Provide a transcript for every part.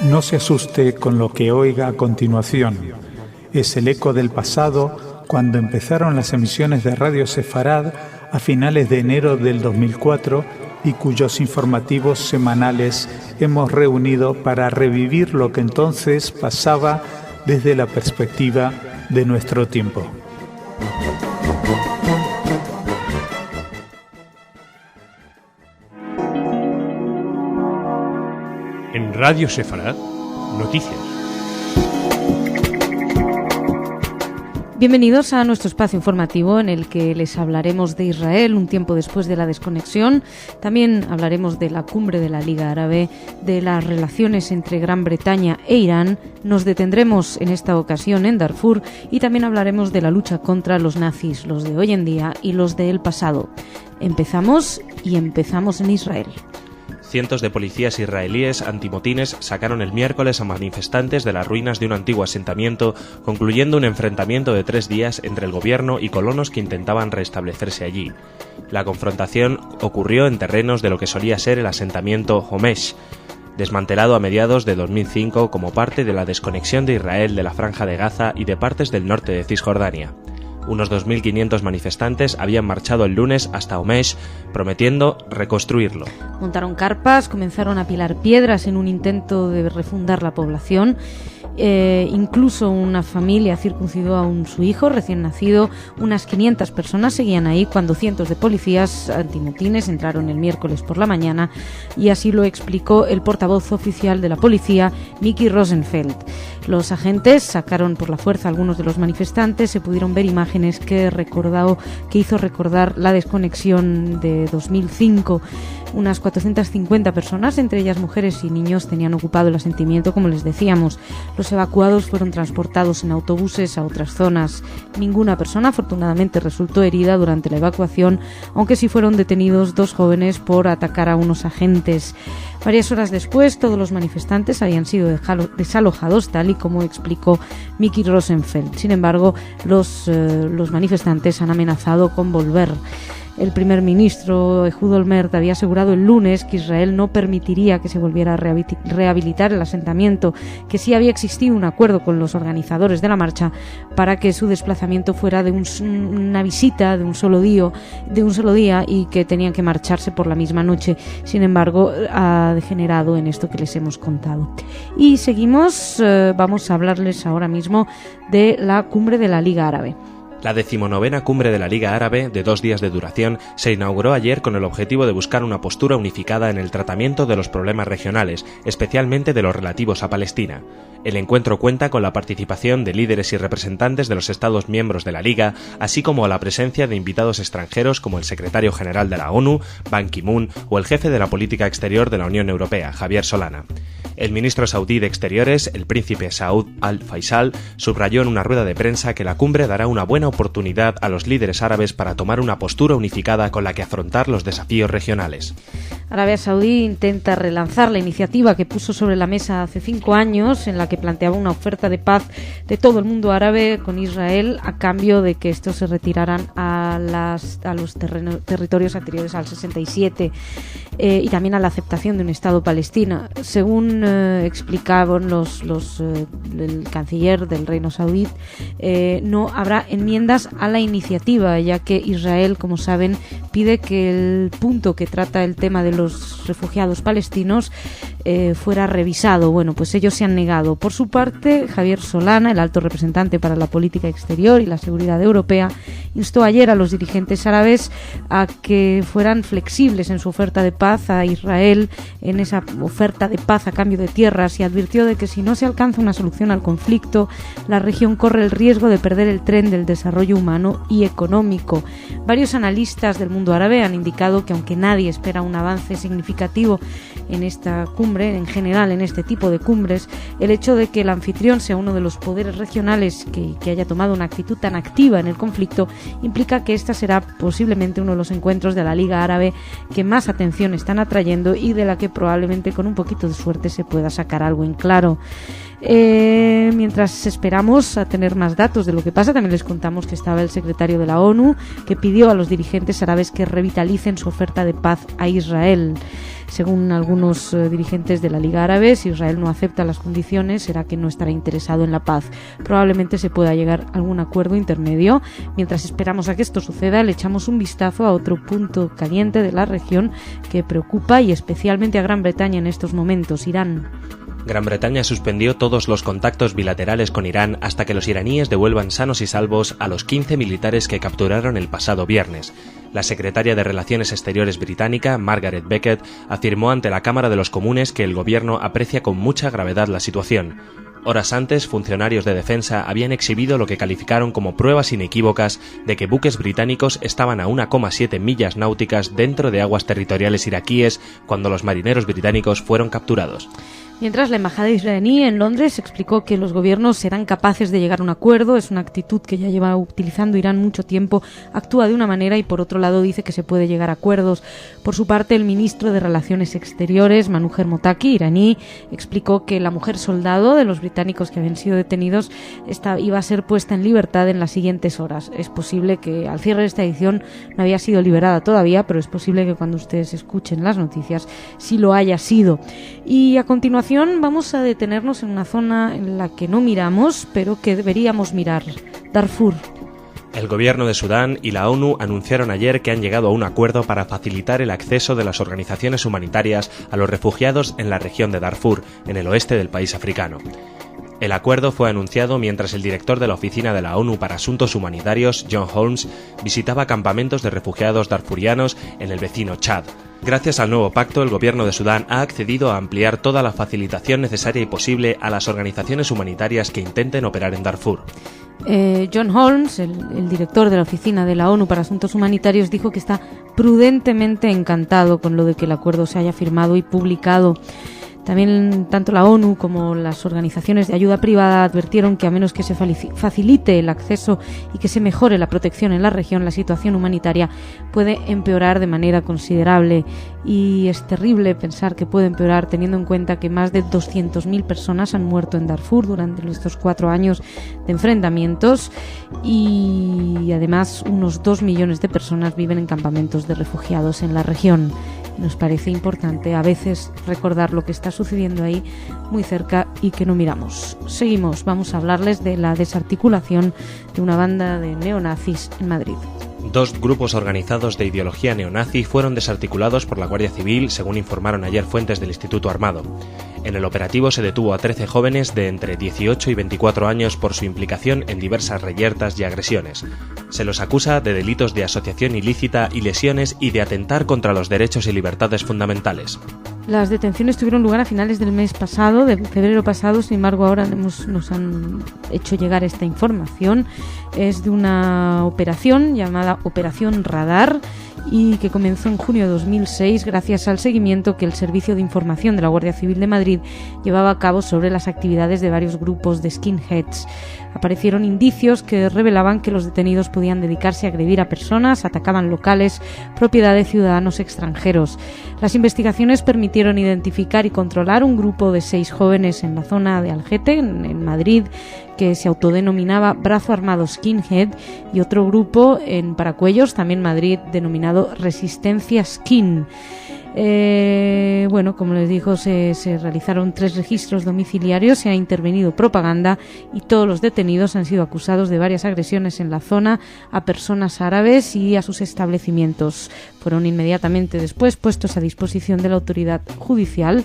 No se asuste con lo que oiga a continuación. Es el eco del pasado cuando empezaron las emisiones de Radio Sefarad a finales de enero del 2004 y cuyos informativos semanales hemos reunido para revivir lo que entonces pasaba desde la perspectiva de nuestro tiempo. En Radio Sefarad, noticias. Bienvenidos a nuestro espacio informativo en el que les hablaremos de Israel un tiempo después de la desconexión. También hablaremos de la cumbre de la Liga Árabe, de las relaciones entre Gran Bretaña e Irán. Nos detendremos en esta ocasión en Darfur y también hablaremos de la lucha contra los nazis, los de hoy en día y los del pasado. Empezamos en Israel. Cientos de policías israelíes antimotines sacaron el miércoles a manifestantes de las ruinas de un antiguo asentamiento, concluyendo un enfrentamiento de 3 días entre el gobierno y colonos que intentaban restablecerse allí. La confrontación ocurrió en terrenos de lo que solía ser el asentamiento Homesh, desmantelado a mediados de 2005 como parte de la desconexión de Israel de la Franja de Gaza y de partes del norte de Cisjordania. Unos 2.500 manifestantes habían marchado el lunes hasta Homesh, prometiendo reconstruirlo. Montaron carpas, comenzaron a apilar piedras en un intento de refundar la población. Incluso una familia circuncidó a su hijo recién nacido. Unas 500 personas seguían ahí cuando cientos de policías antimotines entraron el miércoles por la mañana, y así lo explicó el portavoz oficial de la policía, Miki Rosenfeld. Los agentes sacaron por la fuerza a algunos de los manifestantes. Se pudieron ver imágenes que hizo recordar la desconexión de 2005. Unas 450 personas, entre ellas mujeres y niños, tenían ocupado el asentamiento, como les decíamos. Los evacuados fueron transportados en autobuses a otras zonas. Ninguna persona, afortunadamente, resultó herida durante la evacuación, aunque sí fueron detenidos 2 jóvenes por atacar a unos agentes. Varias horas después, todos los manifestantes habían sido desalojados, tal y como explicó Miki Rosenfeld. Sin embargo, los manifestantes han amenazado con volver. El primer ministro Ehud Olmert había asegurado el lunes que Israel no permitiría que se volviera a rehabilitar el asentamiento, que sí había existido un acuerdo con los organizadores de la marcha para que su desplazamiento fuera de una visita de un solo día y que tenían que marcharse por la misma noche. Sin embargo, ha degenerado en esto que les hemos contado. Y seguimos, vamos a hablarles ahora mismo de la cumbre de la Liga Árabe. La 19ª cumbre de la Liga Árabe, de 2 días de duración, se inauguró ayer con el objetivo de buscar una postura unificada en el tratamiento de los problemas regionales, especialmente de los relativos a Palestina. El encuentro cuenta con la participación de líderes y representantes de los Estados miembros de la Liga, así como la presencia de invitados extranjeros como el secretario general de la ONU, Ban Ki-moon, o el jefe de la política exterior de la Unión Europea, Javier Solana. El ministro saudí de Exteriores, el príncipe Saud al-Faisal, subrayó en una rueda de prensa que la cumbre dará una buena oportunidad a los líderes árabes para tomar una postura unificada con la que afrontar los desafíos regionales. Arabia Saudí intenta relanzar la iniciativa que puso sobre la mesa hace 5 años, en la que planteaba una oferta de paz de todo el mundo árabe con Israel a cambio de que estos se retiraran a los territorios anteriores al 67 y también a la aceptación de un Estado palestino. Según explicaban el canciller del Reino Saudí, no habrá enmiendas a la iniciativa, ya que Israel, como saben, pide que el punto que trata el tema de los refugiados palestinos fuera revisado. Bueno, pues ellos se han negado. Por su parte, Javier Solana, el alto representante para la política exterior y la seguridad europea, instó ayer a los dirigentes árabes a que fueran flexibles en su oferta de paz a Israel, en esa oferta de paz a cambio de tierras, y advirtió de que si no se alcanza una solución al conflicto, la región corre el riesgo de perder el tren del desarrollo humano y económico. Varios analistas del mundo árabe han indicado que, aunque nadie espera un avance significativo en esta cumbre, en general en este tipo de cumbres, el hecho de que el anfitrión sea uno de los poderes regionales que haya tomado una actitud tan activa en el conflicto implica que esta será posiblemente uno de los encuentros de la Liga Árabe que más atención están atrayendo y de la que probablemente con un poquito de suerte se pueda sacar algo en claro. Mientras esperamos a tener más datos de lo que pasa, también les contamos que estaba el secretario de la ONU, que pidió a los dirigentes árabes que revitalicen su oferta de paz a Israel. Según algunos dirigentes de la Liga Árabe, si Israel no acepta las condiciones, será que no estará interesado en la paz. Probablemente se pueda llegar a algún acuerdo intermedio. Mientras esperamos a que esto suceda, le echamos un vistazo a otro punto caliente de la región que preocupa, y especialmente a Gran Bretaña en estos momentos: Irán. Gran Bretaña suspendió todos los contactos bilaterales con Irán hasta que los iraníes devuelvan sanos y salvos a los 15 militares que capturaron el pasado viernes. La secretaria de Relaciones Exteriores británica, Margaret Beckett, afirmó ante la Cámara de los Comunes que el gobierno aprecia con mucha gravedad la situación. Horas antes, funcionarios de defensa habían exhibido lo que calificaron como pruebas inequívocas de que buques británicos estaban a 1,7 millas náuticas dentro de aguas territoriales iraquíes cuando los marineros británicos fueron capturados. Mientras, la embajada israelí en Londres explicó que los gobiernos serán capaces de llegar a un acuerdo. Es una actitud que ya lleva utilizando Irán mucho tiempo. Actúa de una manera y por otro lado dice que se puede llegar a acuerdos. Por su parte, el ministro de Relaciones Exteriores, Manuher Mottaki, iraní, explicó que la mujer soldado de los británicos que habían sido detenidos iba a ser puesta en libertad en las siguientes horas. Es posible que al cierre de esta edición no había sido liberada todavía, pero es posible que cuando ustedes escuchen las noticias sí lo haya sido. Y a continuación vamos a detenernos en una zona en la que no miramos, pero que deberíamos mirar: Darfur. El gobierno de Sudán y la ONU anunciaron ayer que han llegado a un acuerdo para facilitar el acceso de las organizaciones humanitarias a los refugiados en la región de Darfur, en el oeste del país africano. El acuerdo fue anunciado mientras el director de la Oficina de la ONU para Asuntos Humanitarios, John Holmes, visitaba campamentos de refugiados darfurianos en el vecino Chad. Gracias al nuevo pacto, el gobierno de Sudán ha accedido a ampliar toda la facilitación necesaria y posible a las organizaciones humanitarias que intenten operar en Darfur. John Holmes, el director de la Oficina de la ONU para Asuntos Humanitarios, dijo que está prudentemente encantado con lo de que el acuerdo se haya firmado y publicado. También tanto la ONU como las organizaciones de ayuda privada advirtieron que a menos que se facilite el acceso y que se mejore la protección en la región, la situación humanitaria puede empeorar de manera considerable. Y es terrible pensar que puede empeorar teniendo en cuenta que más de 200.000 personas han muerto en Darfur durante estos 4 años de enfrentamientos, y además unos 2 millones de personas viven en campamentos de refugiados en la región. Nos parece importante a veces recordar lo que está sucediendo ahí muy cerca y que no miramos. Seguimos, vamos a hablarles de la desarticulación de una banda de neonazis en Madrid. 2 grupos organizados de ideología neonazi fueron desarticulados por la Guardia Civil, según informaron ayer fuentes del Instituto Armado. En el operativo se detuvo a 13 jóvenes de entre 18 y 24 años por su implicación en diversas reyertas y agresiones. Se los acusa de delitos de asociación ilícita y lesiones y de atentar contra los derechos y libertades fundamentales. Las detenciones tuvieron lugar a finales del mes pasado, de febrero pasado. Sin embargo, ahora nos han hecho llegar esta información. Es de una operación llamada Operación Radar y que comenzó en junio de 2006 gracias al seguimiento que el Servicio de Información de la Guardia Civil de Madrid llevaba a cabo sobre las actividades de varios grupos de skinheads. Aparecieron indicios que revelaban que los detenidos podían dedicarse a agredir a personas, atacaban locales, propiedad de ciudadanos extranjeros. Las investigaciones permitieron identificar y controlar un grupo de 6 jóvenes en la zona de Algete, en Madrid, que se autodenominaba Brazo Armado Skinhead, y otro grupo en Paracuellos, también Madrid, denominado Resistencia Skin. Como les digo, se realizaron 3 registros domiciliarios, se ha intervenido propaganda y todos los detenidos han sido acusados de varias agresiones en la zona a personas árabes y a sus establecimientos. Fueron inmediatamente después puestos a disposición de la autoridad judicial,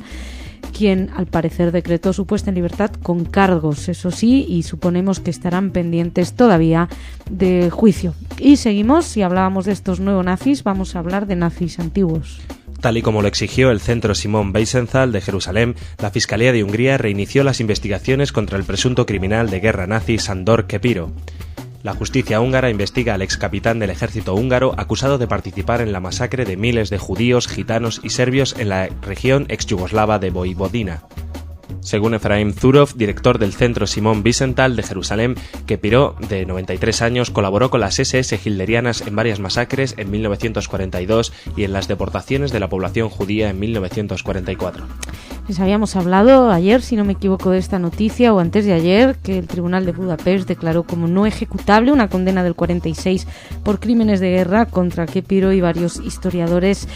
quien al parecer decretó su puesta en libertad con cargos, eso sí, y suponemos que estarán pendientes todavía de juicio. Y seguimos, si hablábamos de estos neonazis, vamos a hablar de nazis antiguos. Tal y como lo exigió el Centro Simón Wiesenthal de Jerusalén, la Fiscalía de Hungría reinició las investigaciones contra el presunto criminal de guerra nazi Sándor Kepiro. La justicia húngara investiga al excapitán del ejército húngaro acusado de participar en la masacre de miles de judíos, gitanos y serbios en la región exyugoslava de Voivodina. Según Efraim Zurov, director del Centro Simón Wiesenthal de Jerusalén, Kepiro, de 93 años, colaboró con las SS hitlerianas en varias masacres en 1942 y en las deportaciones de la población judía en 1944. Les habíamos hablado ayer, si no me equivoco, de esta noticia, o antes de ayer, que el Tribunal de Budapest declaró como no ejecutable una condena del 46 por crímenes de guerra contra Kepiro, y varios historiadores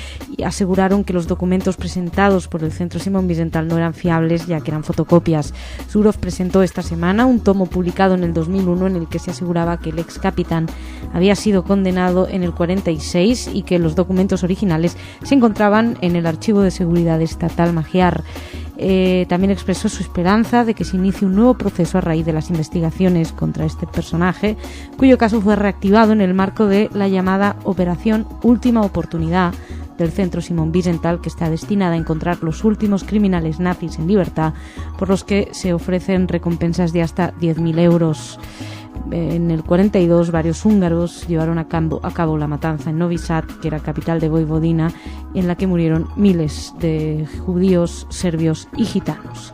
aseguraron que los documentos presentados por el Centro Simón Wiesenthal no eran fiables, ya que eran fotocopias. Zurov presentó esta semana un tomo publicado en el 2001 en el que se aseguraba que el ex capitán había sido condenado en el 46 y que los documentos originales se encontraban en el Archivo de Seguridad Estatal Magyar. También expresó su esperanza de que se inicie un nuevo proceso a raíz de las investigaciones contra este personaje, cuyo caso fue reactivado en el marco de la llamada Operación Última Oportunidad del Centro Simón Wiesenthal, que está destinada a encontrar los últimos criminales nazis en libertad, por los que se ofrecen recompensas de hasta 10.000 euros. En el 42, varios húngaros llevaron a cabo la matanza en Novi Sad, que era capital de Voivodina, en la que murieron miles de judíos, serbios y gitanos.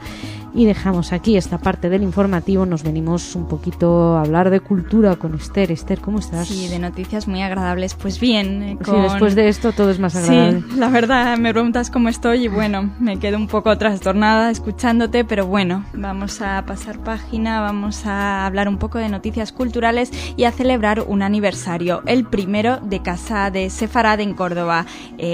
Y dejamos aquí esta parte del informativo, nos venimos un poquito a hablar de cultura con Esther. Esther, ¿cómo estás? Sí, de noticias muy agradables. Pues bien. Sí, después de esto todo es más agradable. Sí, la verdad, me preguntas cómo estoy y bueno, me quedo un poco trastornada escuchándote, pero bueno, vamos a pasar página, vamos a hablar un poco de noticias culturales y a celebrar un aniversario, el primero de Casa de Sefarad en Córdoba.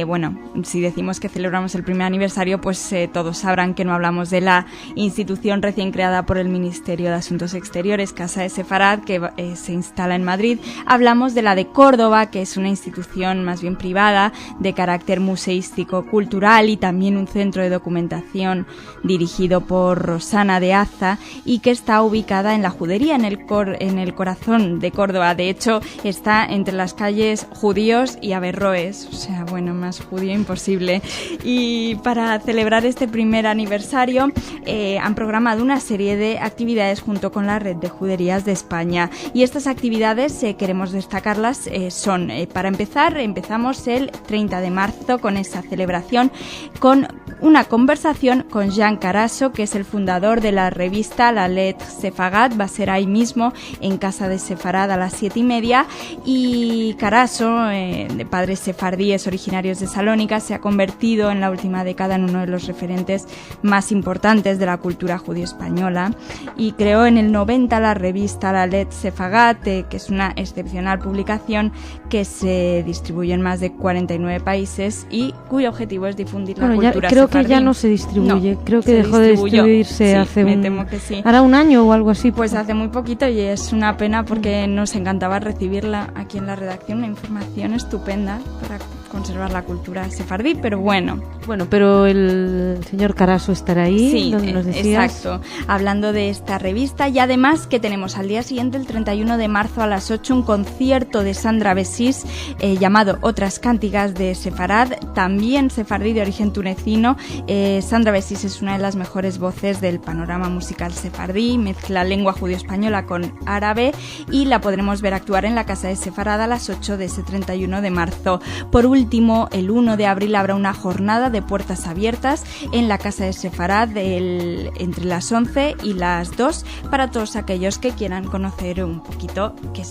Bueno, si decimos que celebramos el primer aniversario, pues todos sabrán que no hablamos de la institución recién creada por el Ministerio de Asuntos Exteriores, Casa de Sefarad, que se instala en Madrid. Hablamos de la de Córdoba, que es una institución más bien privada, de carácter museístico cultural y también un centro de documentación dirigido por Rosana de Aza y que está ubicada en la Judería, en el corazón de Córdoba. De hecho, está entre las calles Judíos y Averroes, o sea, bueno, más judío imposible. Y para celebrar este primer aniversario, han programado una serie de actividades junto con la Red de Juderías de España. Y estas actividades queremos destacarlas. Para empezar, empezamos el 30 de marzo con esa celebración, con una conversación con Jean Carasso, que es el fundador de la revista La Lettre Sefagat. Va a ser ahí mismo, en Casa de Sefarad, a las 7:30. Y Carasso, de padres sefardíes originarios de Salónica, se ha convertido en la última década en uno de los referentes más importantes de la cultura judío española, y creó en el 90 la revista La Lettre Sefagat, que es una excepcional publicación que se distribuye en más de 49 países y cuyo objetivo es difundir la cultura creo sefardí. Que ya no se distribuye, No, creo que dejó de distribuirse hace me temo que sí. ¿Hará un año o algo así? Pues hace muy poquito, y es una pena porque nos encantaba recibirla aquí en la redacción, una información estupenda para conservar la cultura sefardí, pero bueno. Bueno, pero el señor Carasso estará ahí, sí, donde nos decías. Exacto, hablando de esta revista, y además que tenemos al día siguiente, el 31 de marzo a las 8, un concierto de Sandra Besís llamado Otras Cántigas de Sefarad, también sefardí de origen tunecino. Sandra Besís es una de las mejores voces del panorama musical sefardí, mezcla lengua judío-española con árabe, y la podremos ver actuar en la Casa de Sefarad a las 8 de ese 31 de marzo. Por último, el 1 de abril habrá una jornada de puertas abiertas en la Casa de Sefarad entre las 11 y las 2 para todos aquellos que quieran conocer un poquito que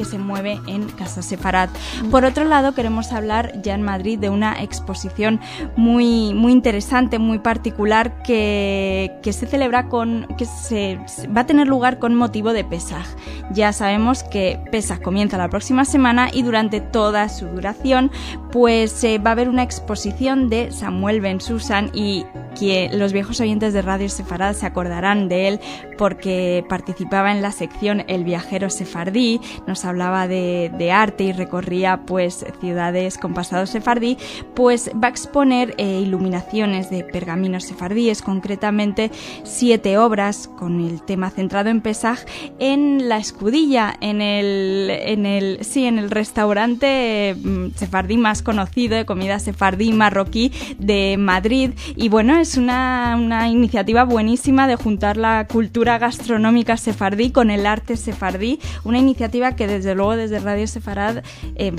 se mueve en Casa Sefarad. Por otro lado, queremos hablar ya en Madrid de una exposición muy, muy interesante, muy particular, que se celebra que va a tener lugar con motivo de Pesaj. Ya sabemos que Pesaj comienza la próxima semana y durante toda su duración pues va a haber una exposición de Samuel Ben Susan, y que los viejos oyentes de Radio Sefarad se acordarán de él porque participaba en la sección El Viajero Sefardí, nos hablaba de arte y recorría pues ciudades con pasado sefardí. Pues va a exponer iluminaciones de pergaminos sefardíes, concretamente 7 obras con el tema centrado en Pesaj, en La Escudilla, en el restaurante sefardí más conocido de comida sefardí marroquí de Madrid. Y bueno, es una iniciativa buenísima de juntar la cultura gastronómica sefardí con el arte sefardí, una iniciativa que desde luego desde Radio Sefarad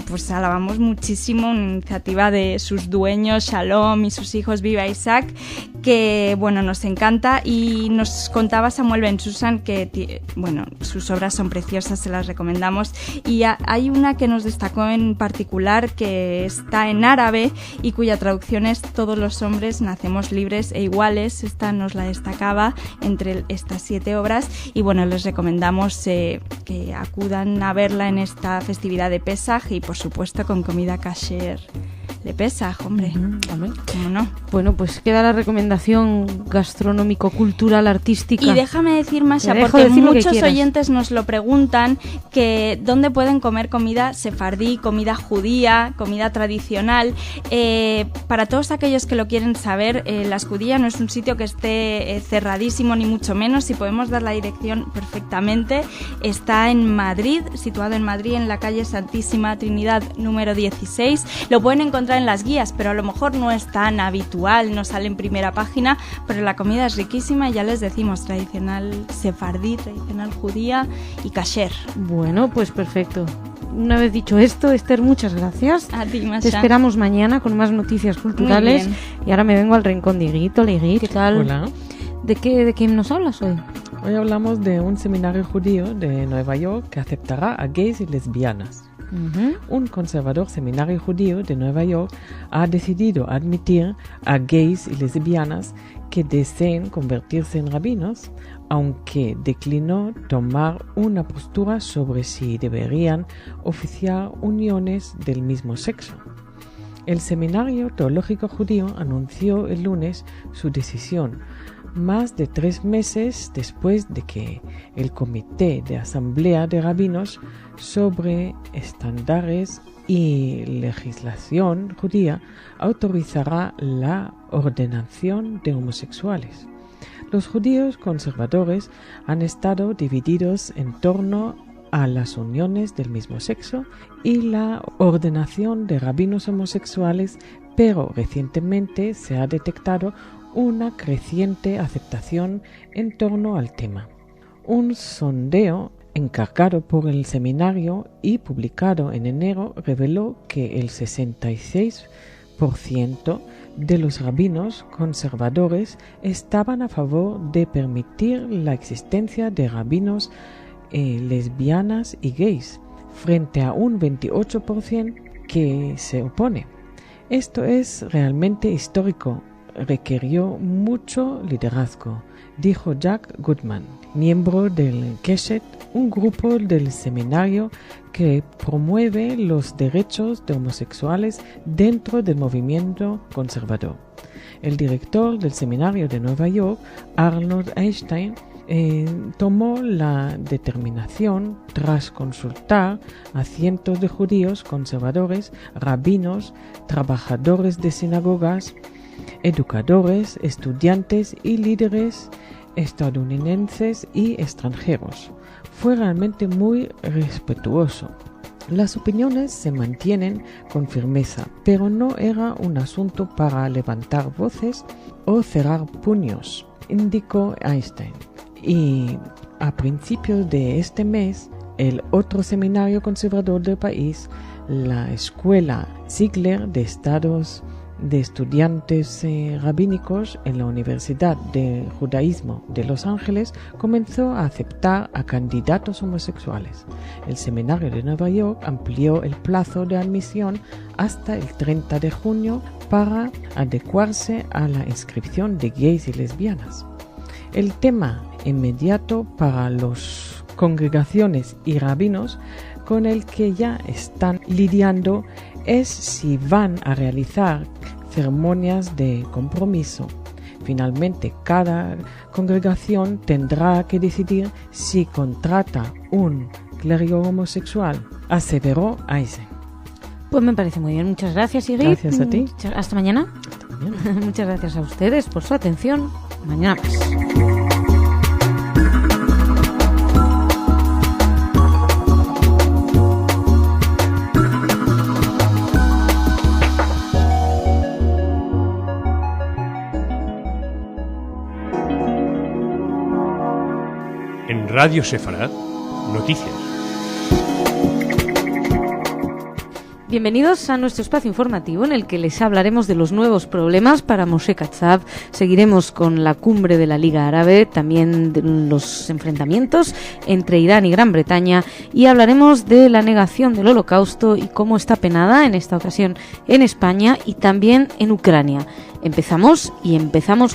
pues alabamos muchísimo, una iniciativa de sus dueños Shalom y sus hijos Viva Isaac, que bueno, nos encanta, y nos contaba Samuel Ben-Susan que bueno, sus obras son preciosas, se las recomendamos, y hay una que nos destacó en particular que está en árabe y cuya traducción es Todos los hombres nacemos libres e iguales. Esta nos la destacaba entre estas 7 obras, y bueno, les recomendamos que acudan a verla en esta festividad de Pesaj, y por supuesto con comida kasher de Pesaj, hombre. ¿Cómo no? Bueno, pues queda la recomendación gastronómico-cultural, artística. Y déjame decir, Masha, porque muchos oyentes nos lo preguntan, que dónde pueden comer comida sefardí, comida judía, comida tradicional. Para todos aquellos que lo quieren saber, Las Judías no es un sitio que esté cerradísimo, ni mucho menos. Si podemos dar la dirección perfectamente, está en Madrid, situado en Madrid, en la calle Santísima Trinidad número 16. Lo pueden encontrar en las guías, pero a lo mejor no es tan habitual, no sale en primera página, pero la comida es riquísima, y ya les decimos, tradicional sefardí, tradicional judía y kasher. Bueno, pues perfecto. Una vez dicho esto, Esther, muchas gracias. A ti, Masha. Te esperamos mañana con más noticias culturales. Y ahora me vengo al rincón de Higuito. ¿Qué tal? Hola. ¿De qué nos hablas hoy? Hoy hablamos de un seminario judío de Nueva York que aceptará a gays y lesbianas. Un conservador seminario judío de Nueva York ha decidido admitir a gays y lesbianas que deseen convertirse en rabinos, aunque declinó tomar una postura sobre si deberían oficiar uniones del mismo sexo. El Seminario Teológico Judío anunció el lunes su decisión, más de 3 meses después de que el Comité de Asamblea de Rabinos sobre Estándares y Legislación Judía autorizará la ordenación de homosexuales. Los judíos conservadores han estado divididos en torno a las uniones del mismo sexo y la ordenación de rabinos homosexuales, pero recientemente se ha detectado una creciente aceptación en torno al tema. Un sondeo encargado por el seminario y publicado en enero reveló que el 66% de los rabinos conservadores estaban a favor de permitir la existencia de rabinos lesbianas y gays, frente a un 28% que se opone. Esto es realmente histórico. Requirió mucho liderazgo, dijo Jack Goodman, miembro del Keshet, un grupo del seminario que promueve los derechos de homosexuales dentro del movimiento conservador. El director del seminario de Nueva York, Arnold Einstein, tomó la determinación tras consultar a cientos de judíos conservadores, rabinos, trabajadores de sinagogas, educadores, estudiantes y líderes estadounidenses y extranjeros. Fue realmente muy respetuoso. Las opiniones se mantienen con firmeza, pero no era un asunto para levantar voces o cerrar puños, indicó Einstein. Y a principios de este mes, el otro seminario conservador del país, la Escuela Ziegler de Estudiantes Rabínicos en la Universidad de Judaísmo de Los Ángeles, comenzó a aceptar a candidatos homosexuales. El seminario de Nueva York amplió el plazo de admisión hasta el 30 de junio para adecuarse a la inscripción de gays y lesbianas. El tema inmediato para las congregaciones y rabinos con el que ya están lidiando es si van a realizar ceremonias de compromiso. Finalmente, cada congregación tendrá que decidir si contrata un clérigo homosexual, aseveró Eisen. Pues me parece muy bien. Muchas gracias, Iggy. Gracias a ti. Hasta mañana. Hasta mañana. Muchas gracias a ustedes por su atención. Mañana más. En Radio Sefarad, noticias. Bienvenidos a nuestro espacio informativo en el que les hablaremos de los nuevos problemas para Moshe Katsav. Seguiremos con la cumbre de la Liga Árabe, también de los enfrentamientos entre Irán y Gran Bretaña, y hablaremos de la negación del Holocausto y cómo está penada en esta ocasión en España y también en Ucrania. Empezamos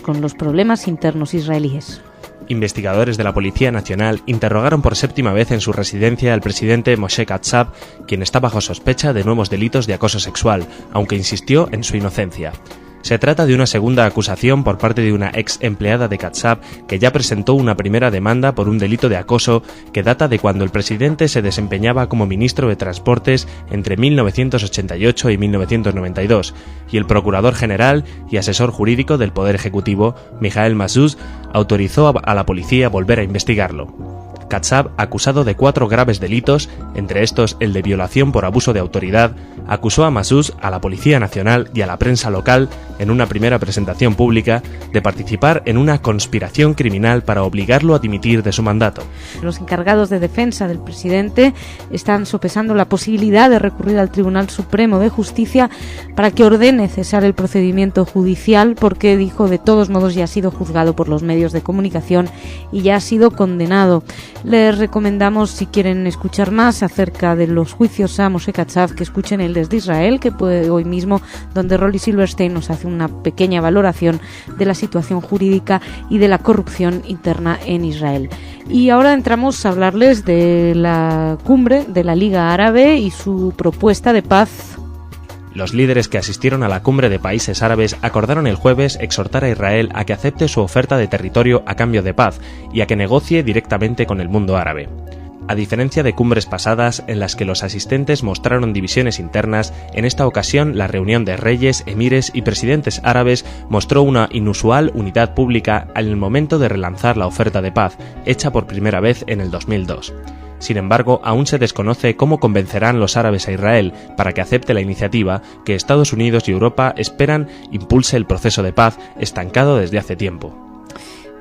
con los problemas internos israelíes. Investigadores de la Policía Nacional interrogaron por 7ª vez en su residencia al presidente Moshe Katsav, quien está bajo sospecha de nuevos delitos de acoso sexual, aunque insistió en su inocencia. Se trata de una segunda acusación por parte de una ex empleada de Katsav que ya presentó una primera demanda por un delito de acoso que data de cuando el presidente se desempeñaba como ministro de Transportes entre 1988 y 1992, y el procurador general y asesor jurídico del Poder Ejecutivo, Mijael Mazuz, autorizó a la policía volver a investigarlo. Katsav, acusado de 4 graves delitos, entre estos el de violación por abuso de autoridad, acusó a Mazuz, a la Policía Nacional y a la prensa local, en una primera presentación pública, de participar en una conspiración criminal para obligarlo a dimitir de su mandato. Los encargados de defensa del presidente están sopesando la posibilidad de recurrir al Tribunal Supremo de Justicia para que ordene cesar el procedimiento judicial porque, dijo, de todos modos ya ha sido juzgado por los medios de comunicación y ya ha sido condenado. Les recomendamos, si quieren escuchar más acerca de los juicios a Moshe Katsav, que escuchen el desde Israel, que puede hoy mismo, donde Rolly Silverstein nos hace una pequeña valoración de la situación jurídica y de la corrupción interna en Israel. Y ahora entramos a hablarles de la cumbre de la Liga Árabe y su propuesta de paz. Los líderes que asistieron a la cumbre de países árabes acordaron el jueves exhortar a Israel a que acepte su oferta de territorio a cambio de paz y a que negocie directamente con el mundo árabe. A diferencia de cumbres pasadas en las que los asistentes mostraron divisiones internas, en esta ocasión la reunión de reyes, emires y presidentes árabes mostró una inusual unidad pública en el momento de relanzar la oferta de paz, hecha por primera vez en el 2002. Sin embargo, aún se desconoce cómo convencerán los árabes a Israel para que acepte la iniciativa que Estados Unidos y Europa esperan impulse el proceso de paz estancado desde hace tiempo.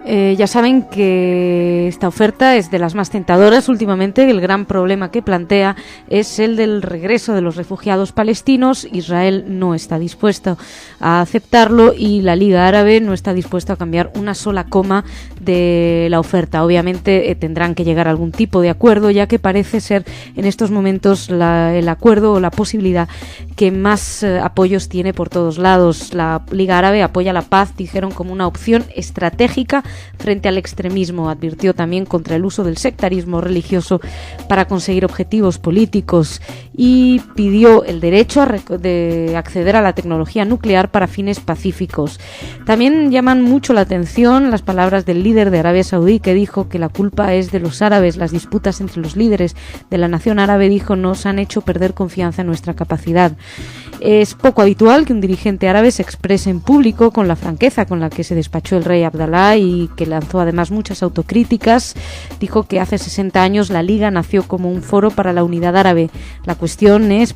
Ya saben que esta oferta es de las más tentadoras últimamente. El gran problema que plantea es el del regreso de los refugiados palestinos. Israel no está dispuesto a aceptarlo y la Liga Árabe no está dispuesta a cambiar una sola coma de la oferta. Obviamente tendrán que llegar a algún tipo de acuerdo, ya que parece ser en estos momentos el acuerdo o la posibilidad que más apoyos tiene por todos lados. La Liga Árabe apoya la paz, dijeron, como una opción estratégica frente al extremismo. Advirtió también contra el uso del sectarismo religioso para conseguir objetivos políticos y pidió el derecho de acceder a la tecnología nuclear para fines pacíficos. También llaman mucho la atención las palabras del líder de Arabia Saudí, que dijo que la culpa es de los árabes. Las disputas entre los líderes de la nación árabe, dijo, nos han hecho perder confianza en nuestra capacidad. Es poco habitual que un dirigente árabe se exprese en público con la franqueza con la que se despachó el rey Abdalá y que lanzó además muchas autocríticas. Dijo que hace 60 años la Liga nació como un foro para la unidad árabe. La cuestión es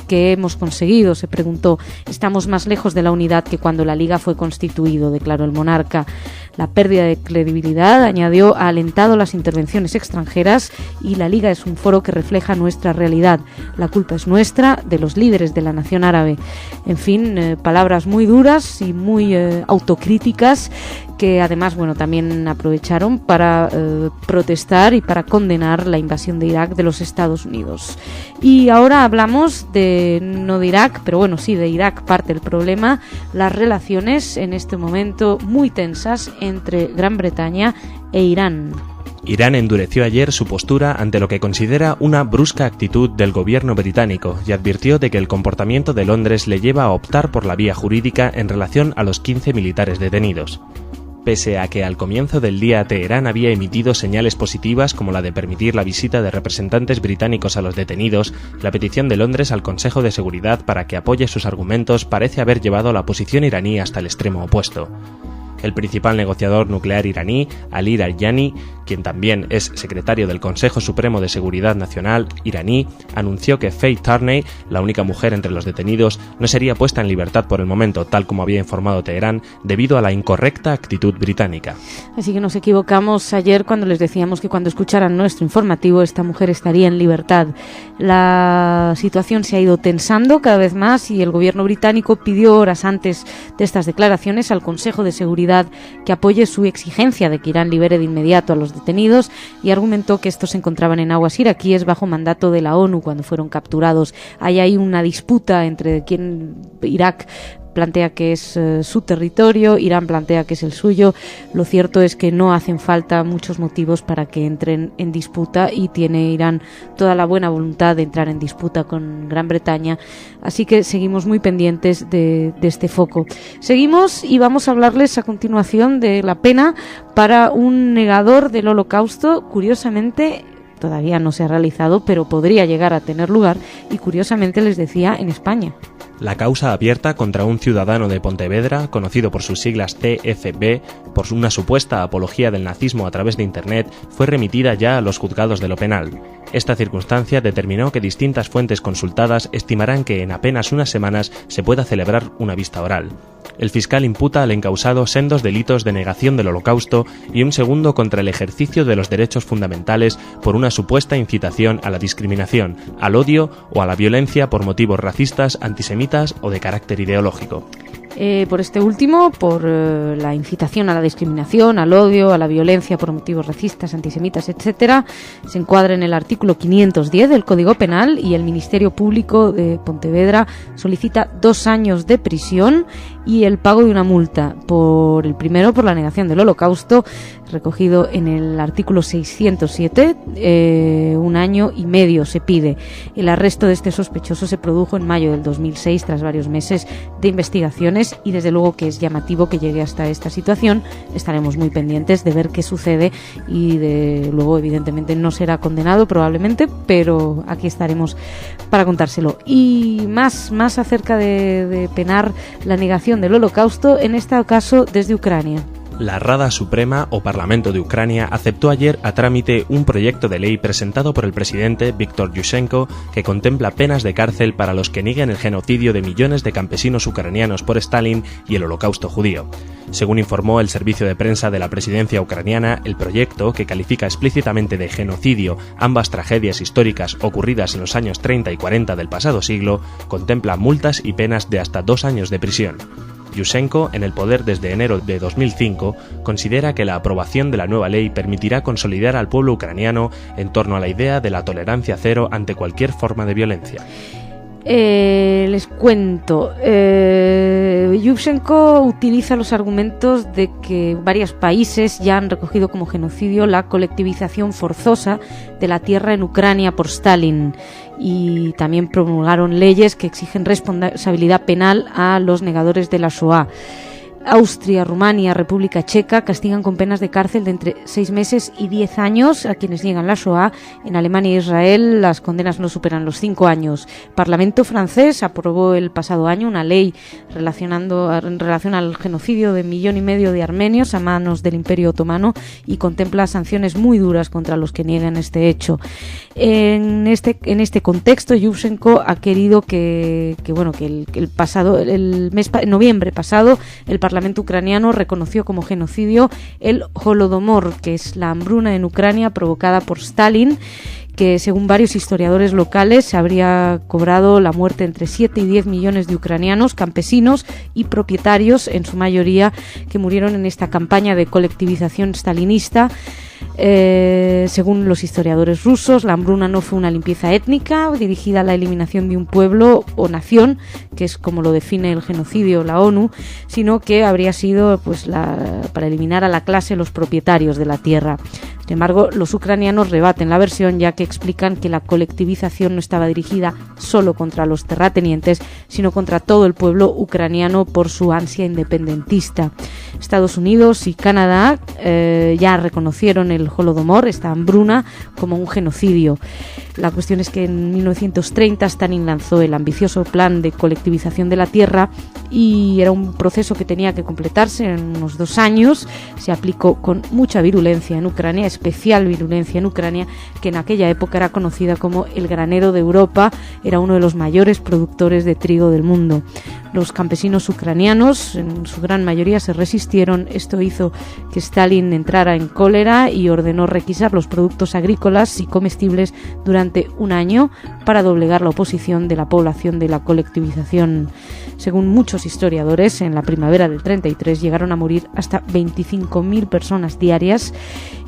¿qué hemos conseguido?, se preguntó. Estamos más lejos de la unidad que cuando la Liga fue constituido, declaró el monarca. La pérdida de credibilidad, añadió, ha alentado las intervenciones extranjeras y la Liga es un foro que refleja nuestra realidad. La culpa es nuestra, de los líderes de la nación árabe. En fin, palabras muy duras y muy autocríticas que además, bueno, también aprovecharon para protestar y para condenar la invasión de Irak de los Estados Unidos. Y ahora hablamos no de Irak, pero bueno, sí, de Irak parte el problema, las relaciones en este momento muy tensas entre Gran Bretaña e Irán. Irán endureció ayer su postura ante lo que considera una brusca actitud del gobierno británico y advirtió de que el comportamiento de Londres le lleva a optar por la vía jurídica en relación a los 15 militares detenidos. Pese a que al comienzo del día Teherán había emitido señales positivas como la de permitir la visita de representantes británicos a los detenidos, la petición de Londres al Consejo de Seguridad para que apoye sus argumentos parece haber llevado a la posición iraní hasta el extremo opuesto. El principal negociador nuclear iraní, Ali Larijani, quien también es secretario del Consejo Supremo de Seguridad Nacional iraní, anunció que Faye Tarney, la única mujer entre los detenidos, no sería puesta en libertad por el momento, tal como había informado Teherán, debido a la incorrecta actitud británica. Así que nos equivocamos ayer cuando les decíamos que cuando escucharan nuestro informativo esta mujer estaría en libertad. La situación se ha ido tensando cada vez más y el gobierno británico pidió horas antes de estas declaraciones al Consejo de Seguridad que apoye su exigencia de que Irán libere de inmediato a los detenidos y argumentó que estos se encontraban en aguas iraquíes bajo mandato de la ONU cuando fueron capturados. Hay ahí una disputa entre Irak plantea que es su territorio, Irán plantea que es el suyo. Lo cierto es que no hacen falta muchos motivos para que entren en disputa y tiene Irán toda la buena voluntad de entrar en disputa con Gran Bretaña. Así que seguimos muy pendientes de este foco. Seguimos y vamos a hablarles a continuación de la pena para un negador del Holocausto. Curiosamente, todavía no se ha realizado, pero podría llegar a tener lugar y curiosamente les decía en España. La causa abierta contra un ciudadano de Pontevedra, conocido por sus siglas TFB, por una supuesta apología del nazismo a través de Internet, fue remitida ya a los juzgados de lo penal. Esta circunstancia determinó que distintas fuentes consultadas estimarán que en apenas unas semanas se pueda celebrar una vista oral. El fiscal imputa al encausado sendos delitos de negación del Holocausto y un segundo contra el ejercicio de los derechos fundamentales por una supuesta incitación a la discriminación, al odio o a la violencia por motivos racistas, antisemitas o de carácter ideológico. Por este último, por la incitación a la discriminación, al odio, a la violencia por motivos racistas, antisemitas, etcétera, se encuadra en el artículo 510 del Código Penal y el Ministerio Público de Pontevedra solicita 2 años de prisión y el pago de una multa. Por el primero, por la negación del Holocausto, recogido en el artículo 607, 1 año y medio se pide. El arresto de este sospechoso se produjo en mayo del 2006 tras varios meses de investigaciones y desde luego que es llamativo que llegue hasta esta situación. Estaremos muy pendientes de ver qué sucede y de luego evidentemente no será condenado probablemente, pero aquí estaremos para contárselo. Y más acerca de penar la negación del Holocausto, en este caso desde Ucrania. La Rada Suprema o Parlamento de Ucrania aceptó ayer a trámite un proyecto de ley presentado por el presidente Viktor Yushchenko que contempla penas de cárcel para los que nieguen el genocidio de millones de campesinos ucranianos por Stalin y el Holocausto judío. Según informó el servicio de prensa de la presidencia ucraniana, el proyecto, que califica explícitamente de genocidio ambas tragedias históricas ocurridas en los años 30 y 40 del pasado siglo, contempla multas y penas de hasta 2 años de prisión. Yushchenko, en el poder desde enero de 2005, considera que la aprobación de la nueva ley permitirá consolidar al pueblo ucraniano en torno a la idea de la tolerancia cero ante cualquier forma de violencia. Les cuento, Yushchenko utiliza los argumentos de que varios países ya han recogido como genocidio la colectivización forzosa de la tierra en Ucrania por Stalin y también promulgaron leyes que exigen responsabilidad penal a los negadores de la Shoah. Austria, Rumania, República Checa castigan con penas de cárcel de entre 6 meses y 10 años a quienes niegan la Shoah. En Alemania e Israel las condenas no superan los 5 años. El Parlamento francés aprobó el pasado año una ley en relación al genocidio de 1,5 millones de armenios a manos del Imperio Otomano y contempla sanciones muy duras contra los que niegan este hecho. En este contexto, Yushchenko ha querido que en noviembre pasado el Parlamento ucraniano reconoció como genocidio el Holodomor, que es la hambruna en Ucrania provocada por Stalin, que según varios historiadores locales se habría cobrado la muerte entre 7 y 10 millones de ucranianos, campesinos y propietarios, en su mayoría, que murieron en esta campaña de colectivización stalinista. Según los historiadores rusos, la hambruna no fue una limpieza étnica dirigida a la eliminación de un pueblo o nación, que es como lo define el genocidio la ONU, sino que habría sido para eliminar a la clase, los propietarios de la tierra. Sin embargo, los ucranianos rebaten la versión, ya que explican que la colectivización no estaba dirigida solo contra los terratenientes, sino contra todo el pueblo ucraniano por su ansia independentista. Estados Unidos y Canadá ya reconocieron el Holodomor, esta hambruna, como un genocidio. La cuestión es que en 1930 Stalin lanzó el ambicioso plan de colectivización de la tierra y era un proceso que tenía que completarse en unos 2 años. Se aplicó con mucha virulencia en Ucrania, especial virulencia en Ucrania, que en aquella época era conocida como el granero de Europa, era uno de los mayores productores de trigo del mundo. Los campesinos ucranianos, en su gran mayoría, se resistieron. Esto hizo que Stalin entrara en cólera y ordenó requisar los productos agrícolas y comestibles durante 1 año para doblegar la oposición de la población de la colectivización. Según muchos historiadores, en la primavera del 33 llegaron a morir hasta 25.000 personas diarias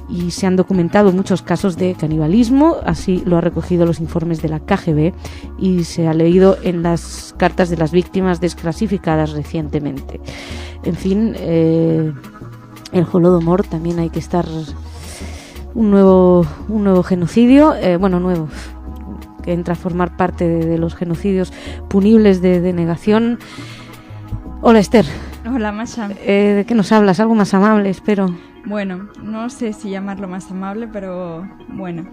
y se han documentado muchos casos de canibalismo, así lo ha recogido los informes de la KGB y se ha leído en las cartas de las víctimas desclasificadas recientemente. En fin, el Holodomor también hay que estar un nuevo genocidio, nuevo, que entra a formar parte de los genocidios punibles de denegación. Hola, Esther. Hola, Masha. ¿De qué nos hablas? Algo más amable, espero. Bueno, no sé si llamarlo más amable, pero bueno,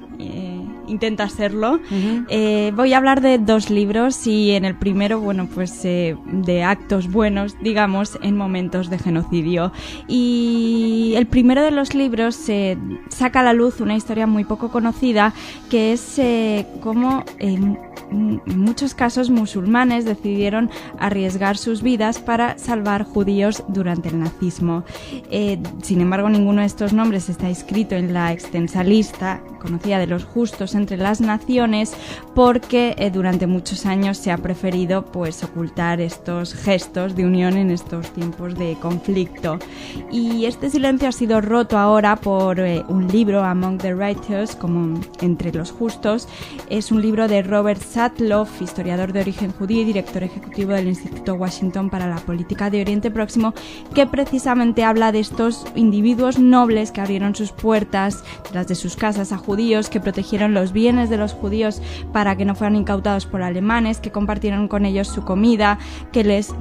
intenta serlo. Uh-huh. Voy a hablar de 2 libros y en el primero, de actos buenos, digamos, en momentos de genocidio. Y el primero de los libros saca a la luz una historia muy poco conocida, que es cómo en muchos casos musulmanes decidieron arriesgar sus vidas para salvar judíos durante el nazismo. Sin embargo, ninguno de estos nombres está escrito en la extensa lista conocida de los justos entre las naciones, porque durante muchos años se ha preferido ocultar estos gestos de unión en estos tiempos de conflicto. Y este silencio ha sido roto ahora por un libro, Among the Righteous, como Entre los Justos. Es un libro de Robert Satloff, historiador de origen judío y director ejecutivo del Instituto Washington para la Política de Oriente Próximo, que precisamente habla de estos individuos nobles que abrieron sus puertas tras de sus casas a judíos, que protegieron los bienes de los judíos para que no fueran incautados por alemanes, que compartieron con ellos su comida, que les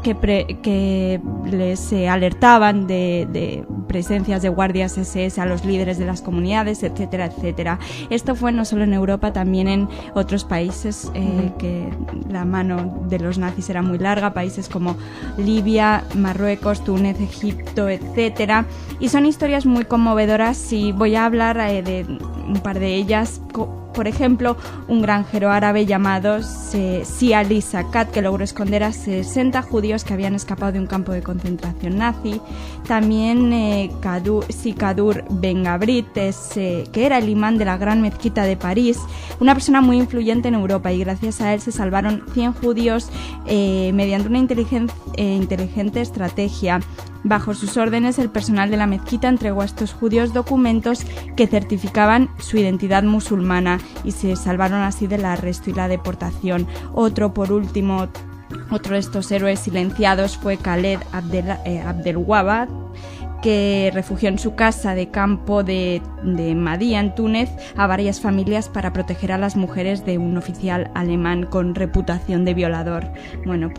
alertaban de presencias de guardias SS a los líderes de las comunidades, etcétera, etcétera. Esto fue no solo en Europa, también en otros países que la mano de los nazis era muy larga, países como Libia, Marruecos, Túnez, Egipto, etcétera. Y son historias muy conmovedoras y voy a hablar de un par de ellas. Por ejemplo, un granjero árabe llamado Siali Sakat, que logró esconder a 60 judíos que habían escapado de un campo de concentración nazi. También Sikadur Ben Gabrit, que era el imán de la gran mezquita de París, una persona muy influyente en Europa, y gracias a él se salvaron 100 judíos mediante una inteligente estrategia. Bajo sus órdenes, el personal de la mezquita entregó a estos judíos documentos que certificaban su identidad musulmana y se salvaron así del arresto y la deportación. Otro de estos héroes silenciados fue Khaled Abdelwahab, que refugió en su casa de campo de Madía, en Túnez, a varias familias para proteger a las mujeres de un oficial alemán con reputación de violador. Bueno,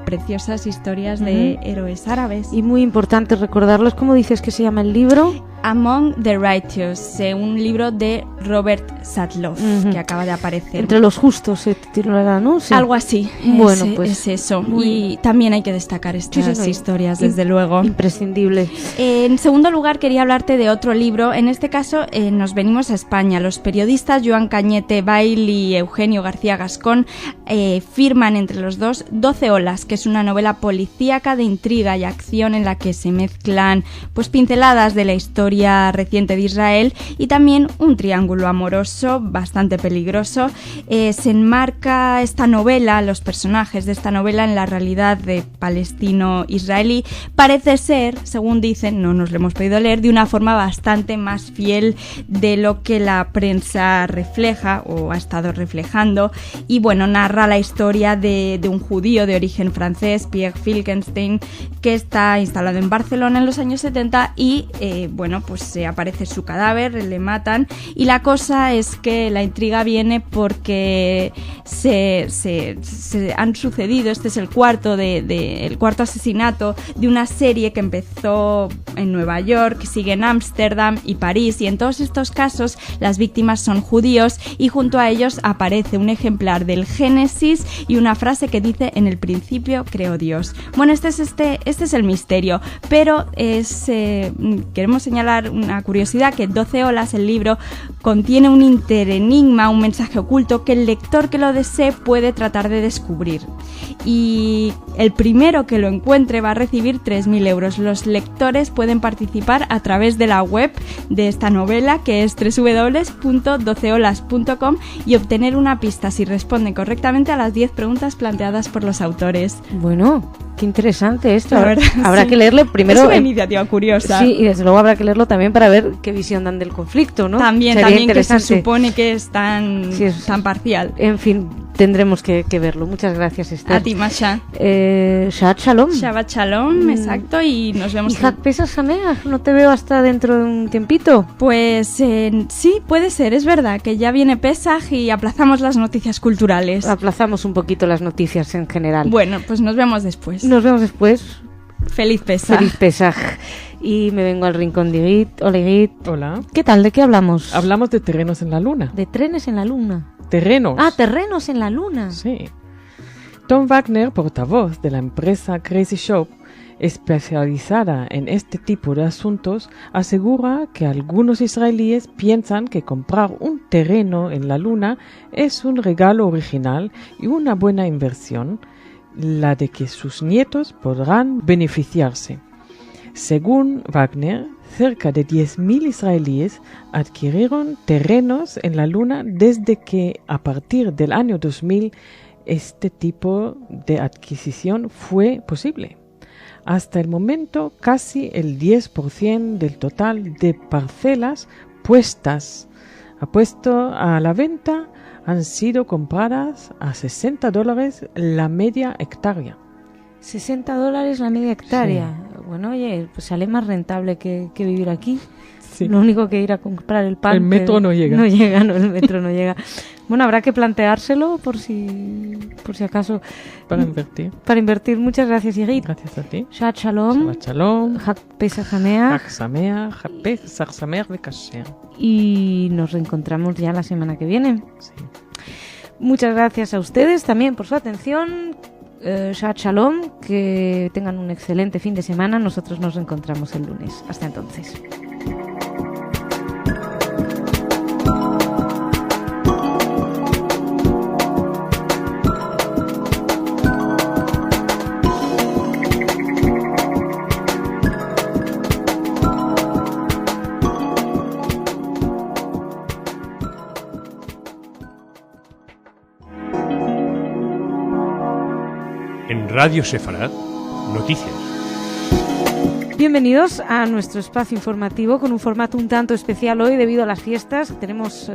preciosas historias de héroes árabes. Y muy importante recordarlos. ¿Cómo dices que se llama el libro? Among the Righteous, un libro de Robert Satloff, que acaba de aparecer. Entre los justos se titulará, ¿no? Sí. Algo así. Bueno, es eso. Y también hay que destacar estas historias, desde luego. Imprescindible. En segundo lugar, quería hablarte de otro libro. En este caso, nos venimos a España. Los periodistas Joan Cañete Bail y Eugenio García Gascón firman entre los dos 12 olas, que es una novela policíaca de intriga y acción en la que se mezclan pinceladas de la historia reciente de Israel y también un triángulo amoroso bastante peligroso. Se enmarca esta novela, los personajes de esta novela, en la realidad de palestino-israelí. Parece ser, según dicen, no nos lo hemos podido leer, de una forma bastante más fiel de lo que la prensa refleja o ha estado reflejando. Y narra la historia de un judío de origen francés, Pierre Filkenstein, que está instalado en Barcelona en los años 70 y pues aparece su cadáver, le matan, y la cosa es que la intriga viene porque se han sucedido, este es el cuarto asesinato de una serie que empezó en Nueva York, que sigue en Ámsterdam y París, y en todos estos casos las víctimas son judíos y junto a ellos aparece un ejemplar del Génesis y una frase que dice: en el principio creó Dios. Bueno, este es el misterio, pero queremos señalar una curiosidad, que 12 olas, el libro, contiene un interenigma, un mensaje oculto que el lector que lo desee puede tratar de descubrir. Y el primero que lo encuentre va a recibir 3.000 euros. Los lectores pueden participar a través de la web de esta novela, que es www.12olas.com, y obtener una pista si responden correctamente a las 10 preguntas planteadas por los autores. Bueno, qué interesante esto. La verdad, habrá sí. que leerlo primero. Es una iniciativa curiosa. Sí, y desde luego habrá que leerlo también para ver qué visión dan del conflicto, ¿no? También que se supone que es tan parcial. En fin, tendremos que verlo. Muchas gracias, Esther. A ti, Masha. Shabbat Shalom. Shabbat Shalom, exacto, y nos vemos. ¿Y Hag Pesach Sameach? ¿No te veo hasta dentro de un tiempito? Pues sí, puede ser, es verdad, que ya viene Pesach y aplazamos las noticias culturales. Aplazamos un poquito las noticias en general. Bueno, pues nos vemos después. Nos vemos después. Feliz Pesach. Feliz Pesach. Y me vengo al rincón de Igit. Hola, Igit. Hola. ¿Qué tal? ¿De qué hablamos? Hablamos de terrenos en la luna. De trenes en la luna. Terrenos. Ah, terrenos en la luna. Sí. Tom Wagner, portavoz de la empresa Crazy Shop, especializada en este tipo de asuntos, asegura que algunos israelíes piensan que comprar un terreno en la luna es un regalo original y una buena inversión, la de que sus nietos podrán beneficiarse. Según Wagner, cerca de 10.000 israelíes adquirieron terrenos en la luna desde que, a partir del año 2000, este tipo de adquisición fue posible. Hasta el momento, casi el 10% del total de parcelas puesto a la venta han sido compradas a $60 la media hectárea. $60 la media hectárea. Sí. Bueno, oye, pues sale más rentable que vivir aquí. Sí. Lo único que ir a comprar el pan. El metro no llega. El metro no llega. Bueno, habrá que planteárselo por si acaso. Para invertir. Para invertir. Muchas gracias, Igit. Gracias a ti. Shabbat Shalom. Shabbat Shalom. Hag Pesach Sameach. Hag Sameach. Hag Pesach Sameach v'Kasher. Y nos reencontramos ya la semana que viene. Sí. Muchas gracias a ustedes también por su atención. Shabbat Shalom. Que tengan un excelente fin de semana. Nosotros nos reencontramos el lunes. Hasta entonces. En Radio Sefarad, noticias. Bienvenidos a nuestro espacio informativo con un formato un tanto especial hoy debido a las fiestas. Tenemos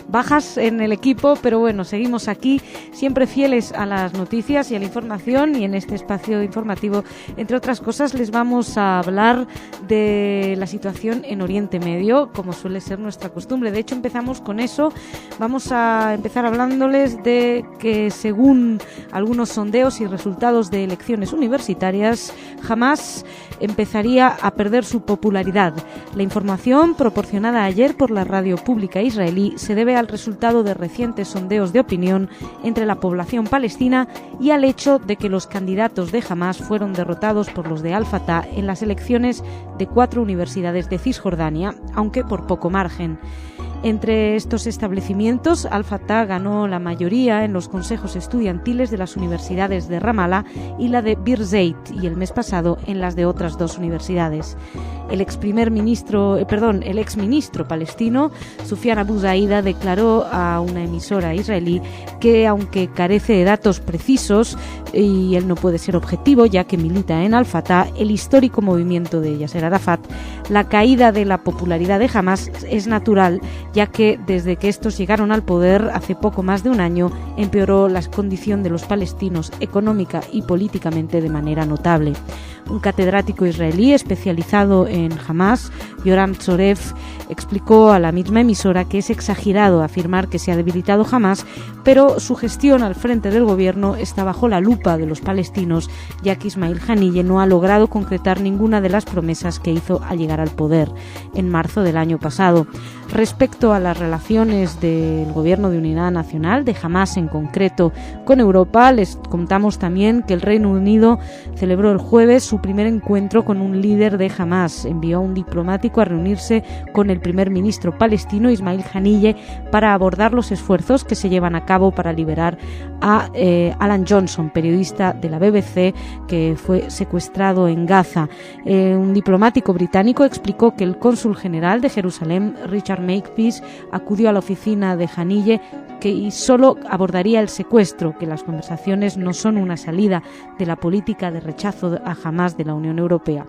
bajas en el equipo, pero bueno, seguimos aquí siempre fieles a las noticias y a la información, y en este espacio informativo, entre otras cosas, les vamos a hablar de la situación en Oriente Medio, como suele ser nuestra costumbre. De hecho, empezamos con eso. Vamos a empezar hablándoles de que, según algunos sondeos y resultados de elecciones universitarias, Hamás empezaría a perder su popularidad. La información proporcionada ayer por la radio pública israelí se debe al resultado de recientes sondeos de opinión entre la población palestina y al hecho de que los candidatos de Hamás fueron derrotados por los de Al-Fatah en las elecciones de 4 universidades de Cisjordania, aunque por poco margen. Entre estos establecimientos, Al-Fatah ganó la mayoría en los consejos estudiantiles de las universidades de Ramallah y la de Birzeit, y el mes pasado en las de otras 2 universidades. El exministro palestino, Sufyan Abu Zaida, declaró a una emisora israelí que, aunque carece de datos precisos y él no puede ser objetivo ya que milita en Al-Fatah, el histórico movimiento de Yasser Arafat, la caída de la popularidad de Hamás es natural, ya que desde que estos llegaron al poder hace poco más de un año empeoró la condición de los palestinos económica y políticamente de manera notable. Un catedrático israelí especializado en Hamás Yoram Tzorev, explicó a la misma emisora que es exagerado afirmar que se ha debilitado Hamás, pero su gestión al frente del gobierno está bajo la lupa de los palestinos, ya que Ismail Haniyeh no ha logrado concretar ninguna de las promesas que hizo al llegar al poder en marzo del año pasado. Respecto a las relaciones del Gobierno de Unidad Nacional, de Hamás en concreto, con Europa, les contamos también que el Reino Unido celebró el jueves su primer encuentro con un líder de Hamás. Envió a un diplomático a reunirse con el primer ministro palestino Ismail Haniyeh para abordar los esfuerzos que se llevan a cabo para liberar a Alan Johnson, periodista de la BBC que fue secuestrado en Gaza. Un diplomático británico explicó que el cónsul general de Jerusalén, Richard Makepeace, acudió a la oficina de Haniyeh y solo abordaría el secuestro, que las conversaciones no son una salida de la política de rechazo a Hamás de la Unión Europea.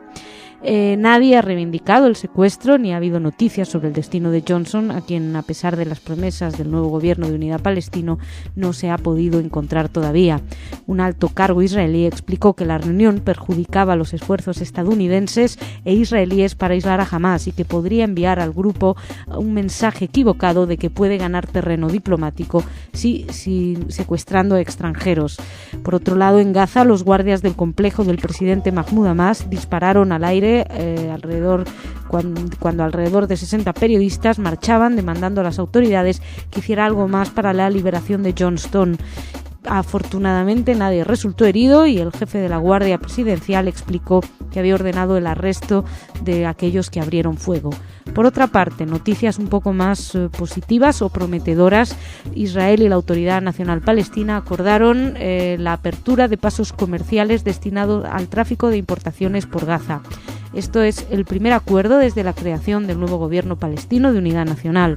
Nadie ha reivindicado el secuestro ni ha habido noticias sobre el destino de Johnson, a quien, a pesar de las promesas del nuevo gobierno de unidad palestino, no se ha podido encontrar todavía. Un alto cargo israelí explicó que la reunión perjudicaba los esfuerzos estadounidenses e israelíes para aislar a Hamás y que podría enviar al grupo un mensaje equivocado de que puede ganar terreno diplomático si secuestrando a extranjeros. Por otro lado, en Gaza, los guardias del complejo del presidente Mahmoud Abbas dispararon al aire cuando alrededor de 60 periodistas marchaban demandando a las autoridades que hiciera algo más para la liberación de Johnston. Afortunadamente nadie resultó herido y el jefe de la Guardia Presidencial explicó que había ordenado el arresto de aquellos que abrieron fuego. Por otra parte, noticias un poco más positivas o prometedoras. Israel y la Autoridad Nacional Palestina acordaron la apertura de pasos comerciales destinados al tráfico de importaciones por Gaza. Esto es el primer acuerdo desde la creación del nuevo gobierno palestino de unidad nacional.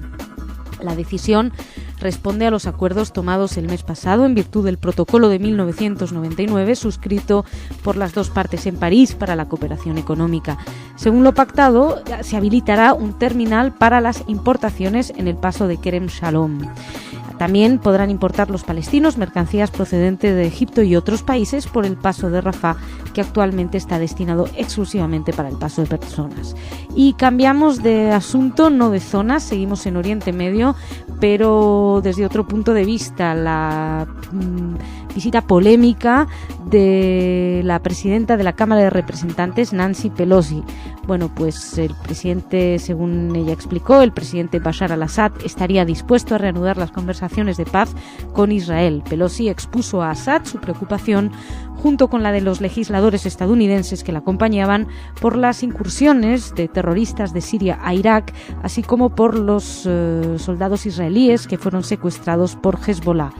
La decisión responde a los acuerdos tomados el mes pasado en virtud del protocolo de 1999 suscrito por las dos partes en París para la cooperación económica. Según lo pactado, se habilitará un terminal para las importaciones en el paso de Kerem Shalom. También podrán importar los palestinos mercancías procedentes de Egipto y otros países por el paso de Rafah, que actualmente está destinado exclusivamente para el paso de personas. Y cambiamos de asunto, no de zona, seguimos en Oriente Medio, pero desde otro punto de vista. La visita polémica de la presidenta de la Cámara de Representantes, Nancy Pelosi. Bueno, pues el presidente, según ella explicó, el presidente Bashar al-Assad estaría dispuesto a reanudar las conversaciones de paz con Israel. Pelosi expuso a Assad su preocupación, junto con la de los legisladores estadounidenses que la acompañaban, por las incursiones de terroristas de Siria a Irak, así como por los soldados israelíes que fueron secuestrados por Hezbollah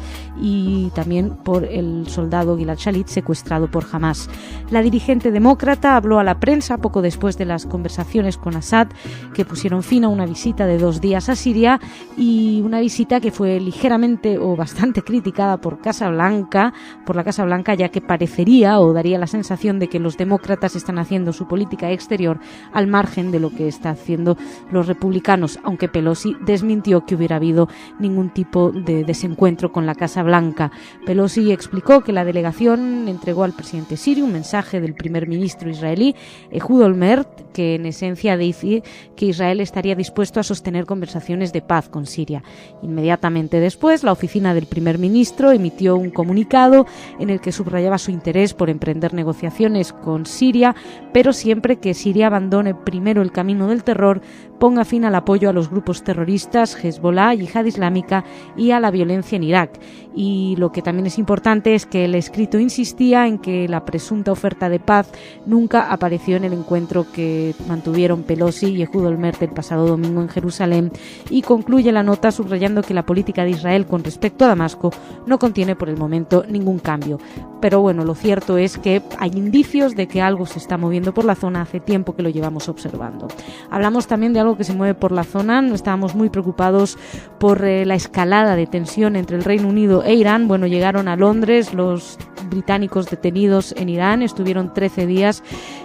y también por el soldado Gilad Shalit secuestrado por Hamás. La dirigente demócrata habló a la prensa poco después de las conversaciones con Assad, que pusieron fin a una visita de 2 días a Siria, y una visita que fue ligeramente o bastante criticada por la Casa Blanca, ya que parecería o daría la sensación de que los demócratas están haciendo su política exterior al margen de lo que está haciendo los republicanos, aunque Pelosi desmintió que hubiera habido ningún tipo de desencuentro con la Casa Blanca. Pelosi explicó que la delegación entregó al presidente sirio un mensaje del primer ministro israelí, Ehud Olmert, que en esencia dice que Israel estaría dispuesto a sostener conversaciones de paz con Siria. Inmediatamente después, la oficina del primer ministro emitió un comunicado en el que subrayaba su interés por emprender negociaciones con Siria, pero siempre que Siria abandone primero el camino del terror, ponga fin al apoyo a los grupos terroristas, Hezbollah, Yihad Islámica y a la violencia en Irak. Y lo que también es importante es que el escrito insistía en que la presunta oferta de paz nunca apareció en el encuentro que mantuvieron Pelosi y Ehud Olmert el pasado domingo en Jerusalén, y concluye la nota subrayando que la política de Israel con respecto a Damasco no contiene por el momento ningún cambio. Pero bueno, lo cierto es que hay indicios de que algo se está moviendo por la zona, hace tiempo que lo llevamos observando. Hablamos también de algo que se mueve por la zona. Estábamos muy preocupados por la escalada de tensión entre el Reino Unido e Irán. Bueno, llegaron a Londres los británicos detenidos en Irán, estuvieron 13 días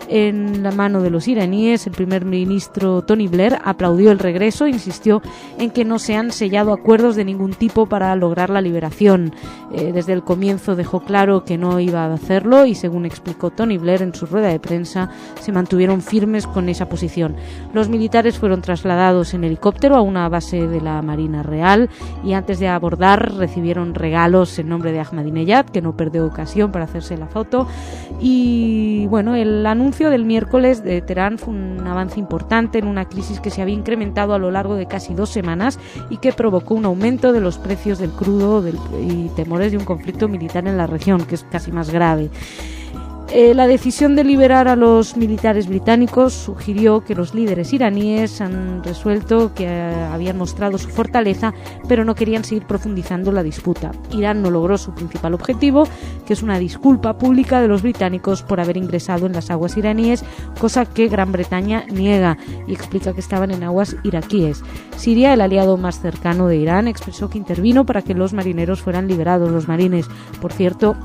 en la mano de los iraníes. El primer ministro Tony Blair aplaudió el regreso e insistió en que no se han sellado acuerdos de ningún tipo para lograr la liberación. Desde el comienzo dejó claro que no iba a hacerlo y, según explicó Tony Blair en su rueda de prensa, se mantuvieron firmes con esa posición. Los militares fueron trasladados en helicóptero a una base de la Marina Real y antes de abordar recibieron regalos en nombre de Ahmadinejad, que no perdió ocasión para hacerse la foto. Y bueno, el anuncio del miércoles de Teherán fue un avance importante en una crisis que se había incrementado a lo largo de casi 2 semanas y que provocó un aumento de los precios del crudo y temores de un conflicto militar en la región, que es casi más grave. La decisión de liberar a los militares británicos sugirió que los líderes iraníes han resuelto que habían mostrado su fortaleza, pero no querían seguir profundizando la disputa. Irán no logró su principal objetivo, que es una disculpa pública de los británicos por haber ingresado en las aguas iraníes, cosa que Gran Bretaña niega y explica que estaban en aguas iraquíes. Siria, el aliado más cercano de Irán, expresó que intervino para que los marineros fueran liberados. Los marines, por cierto,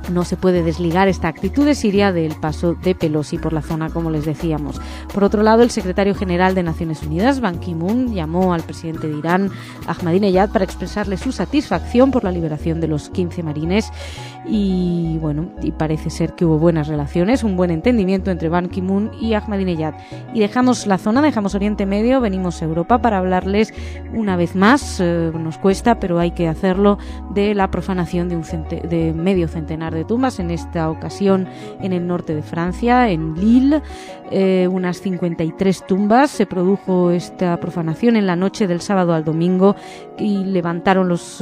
no se puede desligar esta actitud de Siria del paso de Pelosi por la zona, como les decíamos. Por otro lado, el secretario general de Naciones Unidas, Ban Ki-moon, llamó al presidente de Irán, Ahmadinejad, para expresarle su satisfacción por la liberación de los 15 marines. Y bueno, y parece ser que hubo buenas relaciones, un buen entendimiento entre Ban Ki-moon y Ahmadinejad. Y dejamos la zona, dejamos Oriente Medio, venimos a Europa para hablarles una vez más, nos cuesta, pero hay que hacerlo, de la profanación de medio centenar de tumbas, en esta ocasión en el norte de Francia, en Lille. Unas 53 tumbas. Se produjo esta profanación en la noche del sábado al domingo y levantaron los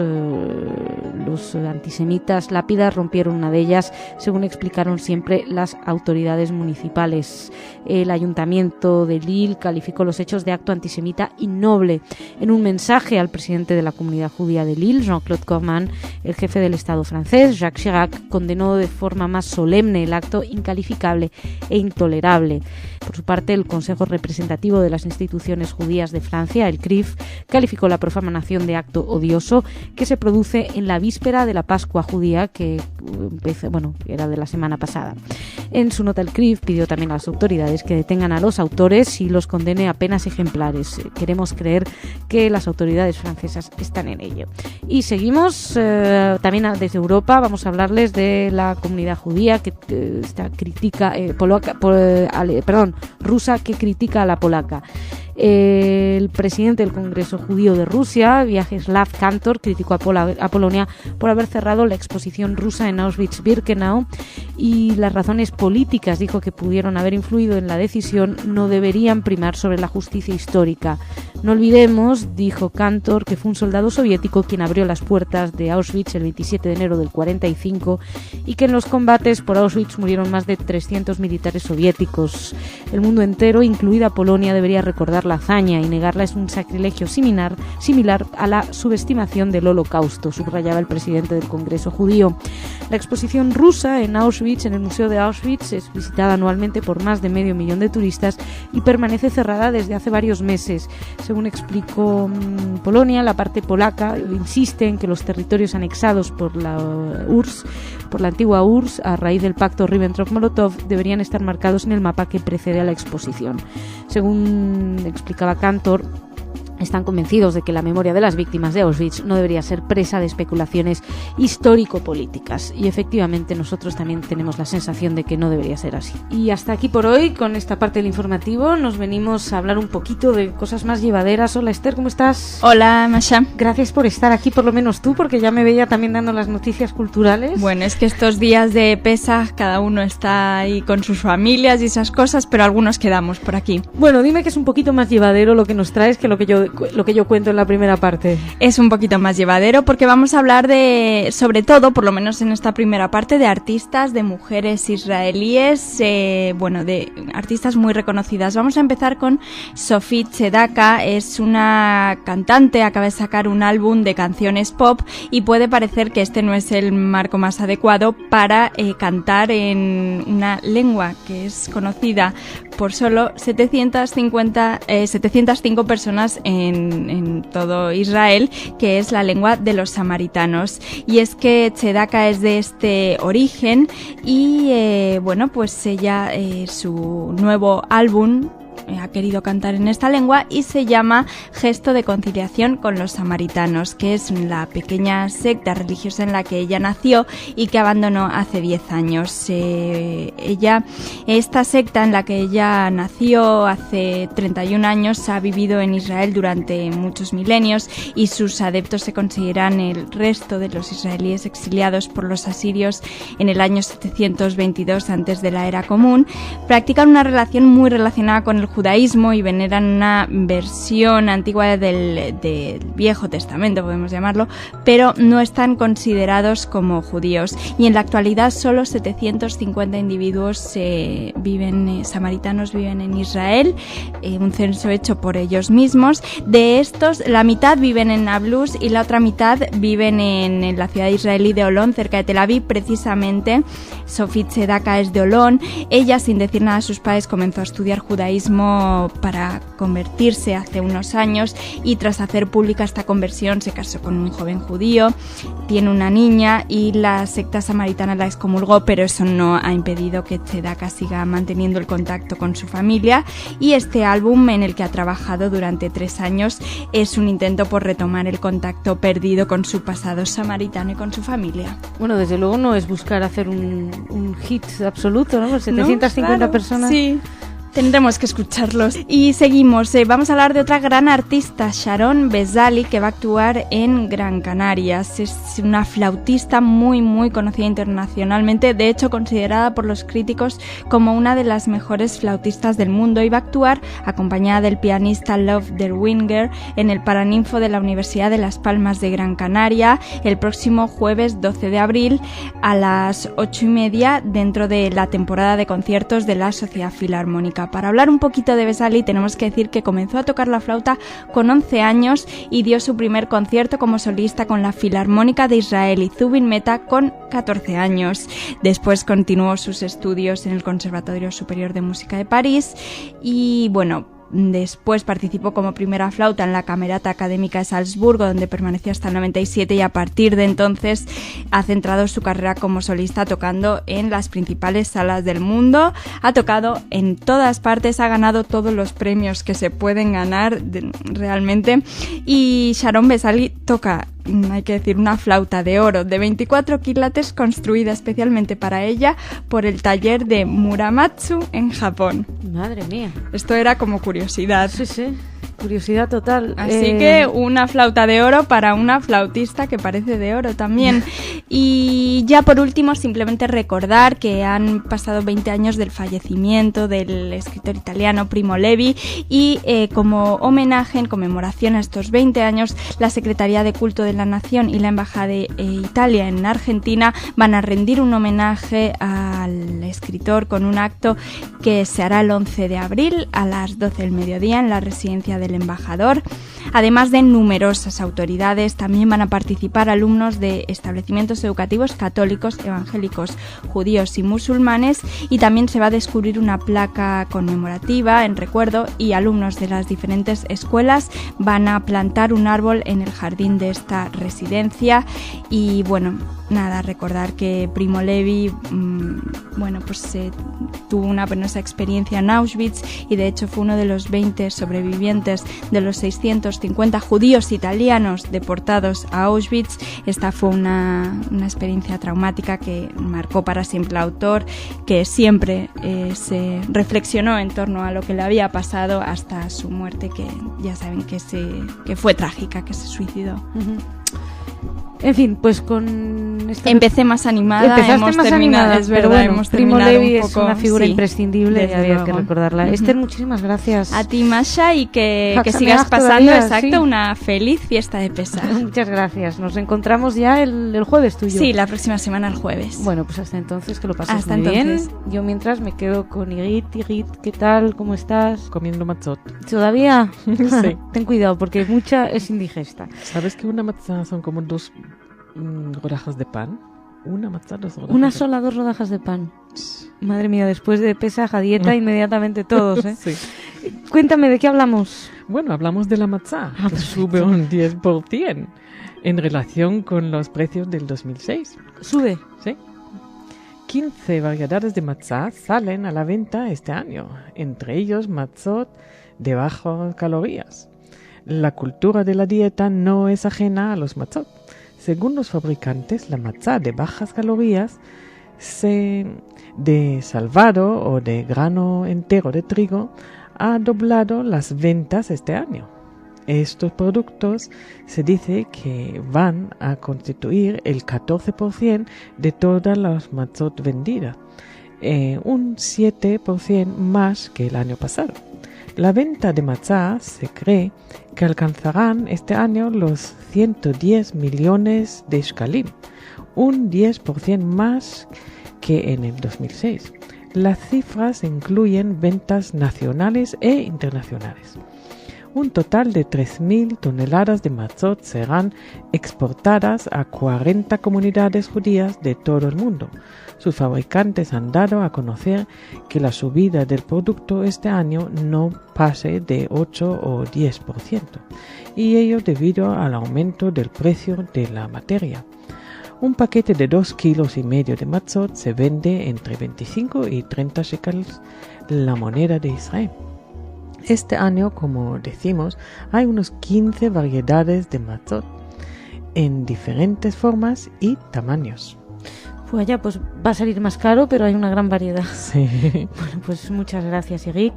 antisemitas lápidas, rompieron una de ellas, según explicaron siempre las autoridades municipales. El ayuntamiento de Lille calificó los hechos de acto antisemita innoble. En un mensaje al presidente de la comunidad judía de Lille, Jean-Claude Corman, el jefe del Estado francés, Jacques Chirac, condenó de forma más solemne el acto incalificable e intolerable. Por su parte, el Consejo Representativo de las Instituciones Judías de Francia, el CRIF, calificó la profanación de acto odioso que se produce en la víspera de la Pascua judía, que era de la semana pasada. En su nota, el CRIF pidió también a las autoridades que detengan a los autores y los condene a penas ejemplares. Queremos creer que las autoridades francesas están en ello. Y seguimos también desde Europa. Vamos a hablarles de la comunidad judía que rusa, que critica a la polaca. El presidente del Congreso Judío de Rusia, Vyacheslav Kantor, criticó a Polonia por haber cerrado la exposición rusa en Auschwitz-Birkenau, y las razones políticas, dijo, que pudieron haber influido en la decisión no deberían primar sobre la justicia histórica. No olvidemos, dijo Kantor, que fue un soldado soviético quien abrió las puertas de Auschwitz el 27 de enero del 45 y que en los combates por Auschwitz murieron más de 300 militares soviéticos. El mundo entero, incluida Polonia, debería recordar la hazaña, y negarla es un sacrilegio similar a la subestimación del Holocausto, subrayaba el presidente del Congreso Judío. La exposición rusa en Auschwitz, en el Museo de Auschwitz, es visitada anualmente por más de 500.000 de turistas y permanece cerrada desde hace varios meses. Según explicó Polonia, la parte polaca insiste en que los territorios anexados por la antigua URSS, a raíz del pacto Ribbentrop-Molotov, deberían estar marcados en el mapa que precede a la exposición. Según explicaba Kantor, están convencidos de que la memoria de las víctimas de Auschwitz no debería ser presa de especulaciones histórico-políticas. Y efectivamente nosotros también tenemos la sensación de que no debería ser así. Y hasta aquí por hoy, con esta parte del informativo. Nos venimos a hablar un poquito de cosas más llevaderas. Hola Esther, ¿cómo estás? Hola Masha. Gracias por estar aquí, por lo menos tú, porque ya me veía también dando las noticias culturales. Bueno, es que estos días de Pesaj cada uno está ahí con sus familias y esas cosas, pero algunos quedamos por aquí. Bueno, dime que es un poquito más llevadero lo que nos traes que lo que yo cuento en la primera parte. Es un poquito más llevadero porque vamos a hablar sobre todo, por lo menos en esta primera parte, de artistas, de mujeres israelíes, de artistas muy reconocidas. Vamos a empezar con Sophie Tzedaka. Es una cantante, acaba de sacar un álbum de canciones pop y puede parecer que este no es el marco más adecuado para cantar en una lengua que es conocida por solo 705 personas en en todo Israel, que es la lengua de los samaritanos. Y es que Tzedaka es de este origen y bueno, pues ella, su nuevo álbum ha querido cantar en esta lengua y se llama Gesto de Conciliación con los Samaritanos, que es la pequeña secta religiosa en la que ella nació y que abandonó hace 10 años. Esta secta en la que ella nació hace 31 años ha vivido en Israel durante muchos milenios y sus adeptos se consideran el resto de los israelíes exiliados por los asirios en el año 722 antes de la era común. Practican una relación muy relacionada con el judaísmo y veneran una versión antigua del Viejo Testamento, podemos llamarlo, pero no están considerados como judíos. Y en la actualidad solo 750 individuos samaritanos viven en Israel, un censo hecho por ellos mismos. De estos, la mitad viven en Nablus y la otra mitad viven en la ciudad israelí de Olón, cerca de Tel Aviv. Precisamente, Sofit Tzedaka es de Olón. Ella, sin decir nada a sus padres, comenzó a estudiar judaísmo para convertirse hace unos años y tras hacer pública esta conversión se casó con un joven judío, tiene una niña y la secta samaritana la excomulgó, pero eso no ha impedido que Tzedaka siga manteniendo el contacto con su familia, y este álbum en el que ha trabajado durante 3 años es un intento por retomar el contacto perdido con su pasado samaritano y con su familia. Bueno, desde luego no es buscar hacer un hit absoluto, ¿no? 750 ¿no? Claro, personas. Sí. Tendremos que escucharlos. Y seguimos, vamos a hablar de otra gran artista, Sharon Bezali, que va a actuar en Gran Canarias. Es una flautista muy muy conocida internacionalmente, de hecho considerada por los críticos como una de las mejores flautistas del mundo, y va a actuar acompañada del pianista Love Derwinger en el Paraninfo de la Universidad de Las Palmas de Gran Canaria el próximo jueves 12 de abril a las 8:30 dentro de la temporada de conciertos de la Sociedad Filarmónica. Para hablar un poquito de Bezali tenemos que decir que comenzó a tocar la flauta con 11 años y dio su primer concierto como solista con la Filarmónica de Israel y Zubin Mehta con 14 años. Después continuó sus estudios en el Conservatorio Superior de Música de París y bueno, después participó como primera flauta en la Camerata Académica de Salzburgo, donde permaneció hasta el 97, y a partir de entonces ha centrado su carrera como solista tocando en las principales salas del mundo. Ha tocado en todas partes, ha ganado todos los premios que se pueden ganar realmente. Y Sharon Bezali toca, hay que decir, una flauta de oro de 24 quilates construida especialmente para ella por el taller de Muramatsu en Japón. Madre mía. Esto era como curiosidad. Sí, sí. Curiosidad total. Así que una flauta de oro para una flautista que parece de oro también. Y ya por último, simplemente recordar que han pasado 20 años del fallecimiento del escritor italiano Primo Levi y como homenaje, en conmemoración a estos 20 años, la Secretaría de Culto de la Nación y la Embajada de Italia en Argentina van a rendir un homenaje al escritor con un acto que se hará el 11 de abril a las 12 del mediodía en la residencia del embajador. Además de numerosas autoridades, también van a participar alumnos de establecimientos educativos católicos, evangélicos, judíos y musulmanes, y también se va a descubrir una placa conmemorativa en recuerdo, y alumnos de las diferentes escuelas van a plantar un árbol en el jardín de esta residencia. Y bueno, nada, recordar que Primo Levi tuvo una penosa experiencia en Auschwitz y de hecho fue uno de los 20 sobrevivientes de los 650 judíos italianos deportados a Auschwitz. Esta fue una experiencia traumática que marcó para siempre al autor, que siempre se reflexionó en torno a lo que le había pasado hasta su muerte, que ya saben que fue trágica, que se suicidó. Uh-huh. En fin, pues con esta... Empecé más animada. Empezaste hemos más terminado, animada, es verdad, pero bueno, hemos Primo terminado Levi un poco, es una figura sí, imprescindible y había luego que recordarla. Uh-huh. Esther, muchísimas gracias. A ti, Masha, y que Haxameach sigas pasando, todavía, exacto, sí. una feliz fiesta de Pesaj. Muchas gracias. Nos encontramos ya el jueves tuyo. Sí, la próxima semana, el jueves. Bueno, pues hasta entonces, que lo pases Hasta muy entonces. bien. Yo mientras me quedo con Igit, ¿qué tal? ¿Cómo estás? Comiendo matzot. ¿Todavía? Sí. Ten cuidado, porque mucha es indigesta. ¿Sabes que una matzah son como 2 rodajas de pan? Una matzah, 2 rodajas. Una sola, 2 rodajas de pan. Madre mía, después de Pesaj a dieta inmediatamente todos, ¿eh? Sí. Cuéntame, ¿de qué hablamos? Bueno, hablamos de la matzá, que sube un 10% en relación con los precios del 2006. ¿Sube? Sí. 15 variedades de matzá salen a la venta este año, entre ellos matzot de bajas calorías. La cultura de la dieta no es ajena a los matzot. Según los fabricantes, la matzá de bajas calorías de salvado o de grano entero de trigo ha doblado las ventas este año. Estos productos se dice que van a constituir el 14% de todas las matzot vendidas, un 7% más que el año pasado. La venta de matzá se cree que alcanzarán este año los 110 millones de shkalim, un 10% más que en el 2006. Las cifras incluyen ventas nacionales e internacionales. Un total de 3.000 toneladas de matzot serán exportadas a 40 comunidades judías de todo el mundo. Sus fabricantes han dado a conocer que la subida del producto este año no pase de 8 o 10%, y ello debido al aumento del precio de la materia. Un paquete de 2,5 kilos de matzot se vende entre 25 y 30 shekels, la moneda de Israel. Este año, como decimos, hay unos 15 variedades de matzot en diferentes formas y tamaños. Pues ya, pues va a salir más caro, pero hay una gran variedad. Sí. Bueno, pues muchas gracias, Irik.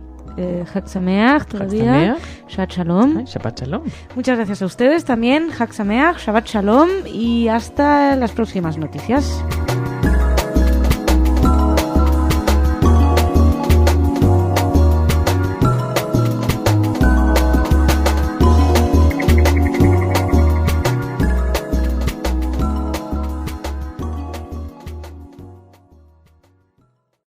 Chag Sameach todavía. Shabbat Shalom. Shabbat Shalom. Muchas gracias a ustedes también. Chag Sameach, Shabbat Shalom y hasta las próximas noticias.